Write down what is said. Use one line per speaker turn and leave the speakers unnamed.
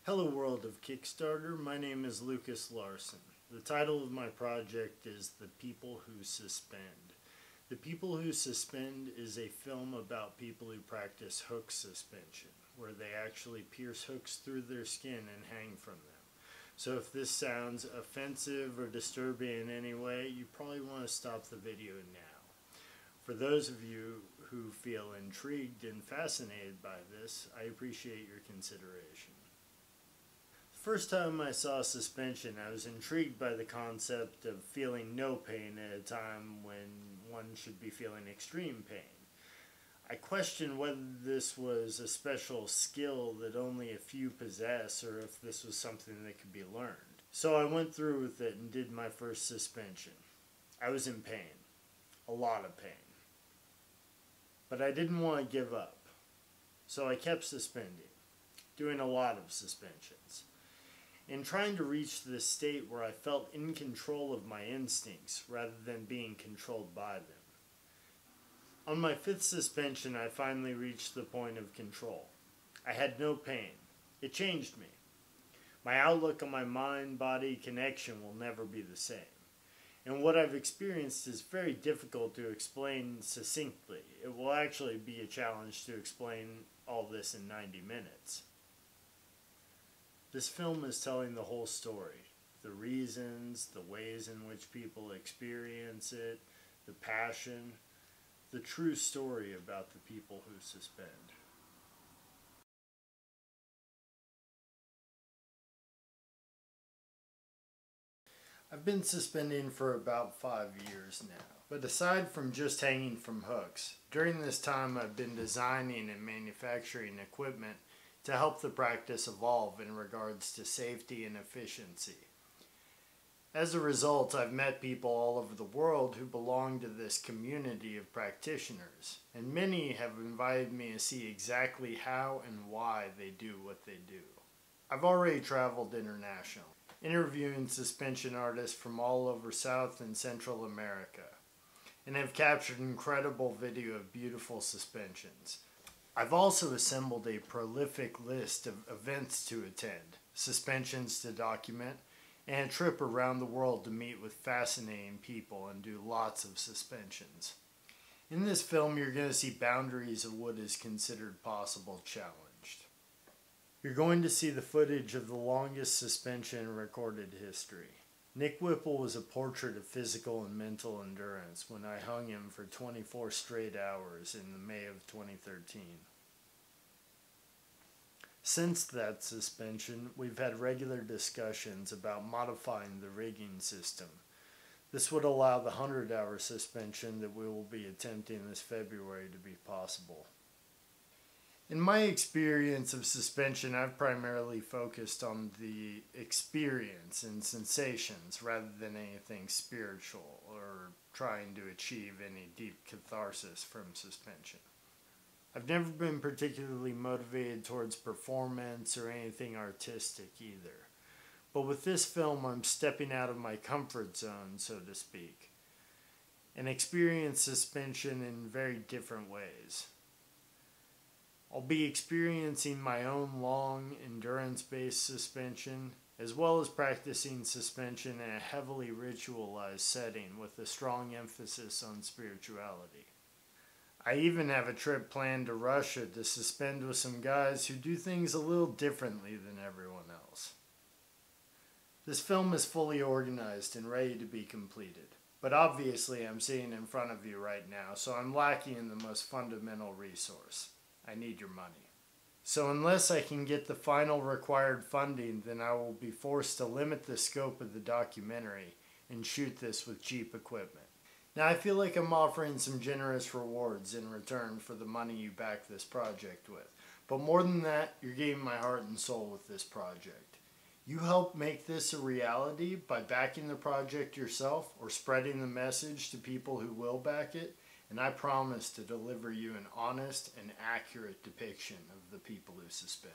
Hello world of Kickstarter, my name is Lukas Larson. The title of my project is The People Who Suspend. The People Who Suspend is a film about people who practice hook suspension, where they actually pierce hooks through their skin and hang from them. So if this sounds offensive or disturbing in any way, you probably want to stop the video now. For those of you who feel intrigued and fascinated by this, I appreciate your consideration. First time I saw suspension, I was intrigued by the concept of feeling no pain at a time when one should be feeling extreme pain. I questioned whether this was a special skill that only a few possess or if this was something that could be learned. So I went through with it and did my first suspension. I was in pain, a lot of pain. But I didn't want to give up. So I kept suspending, doing a lot of suspensions. In trying to reach this state where I felt in control of my instincts rather than being controlled by them. On my fifth suspension, I finally reached the point of control. I had no pain. It changed me. My outlook on my mind-body connection will never be the same. And what I've experienced is very difficult to explain succinctly. It will actually be a challenge to explain all this in 90 minutes. This film is telling the whole story. The reasons, the ways in which people experience it, the passion, the true story about the people who suspend. I've been suspending for about 5 years now. But aside from just hanging from hooks, during this time I've been designing and manufacturing equipment to help the practice evolve in regards to safety and efficiency. As a result, I've met people all over the world who belong to this community of practitioners, and many have invited me to see exactly how and why they do what they do. I've already traveled international, interviewing suspension artists from all over South and Central America, and have captured incredible video of beautiful suspensions. I've also assembled a prolific list of events to attend, suspensions to document, and a trip around the world to meet with fascinating people and do lots of suspensions. In this film, you're going to see boundaries of what is considered possible challenged. You're going to see the footage of the longest suspension in recorded history. Nick Whipple was a portrait of physical and mental endurance when I hung him for 24 straight hours in May of 2013. Since that suspension, we've had regular discussions about modifying the rigging system. This would allow the 100-hour suspension that we will be attempting this February to be possible. In my experience of suspension, I've primarily focused on the experience and sensations rather than anything spiritual or trying to achieve any deep catharsis from suspension. I've never been particularly motivated towards performance or anything artistic either. But with this film, I'm stepping out of my comfort zone, so to speak, and experience suspension in very different ways. I'll be experiencing my own long, endurance-based suspension, as well as practicing suspension in a heavily ritualized setting with a strong emphasis on spirituality. I even have a trip planned to Russia to suspend with some guys who do things a little differently than everyone else. This film is fully organized and ready to be completed, but obviously I'm sitting in front of you right now, so I'm lacking in the most fundamental resource. I need your money. So unless I can get the final required funding, then I will be forced to limit the scope of the documentary and shoot this with cheap equipment. Now I feel like I'm offering some generous rewards in return for the money you back this project with. But more than that, you're getting my heart and soul with this project. You help make this a reality by backing the project yourself or spreading the message to people who will back it, and I promise to deliver you an honest and accurate depiction of the people who suspend.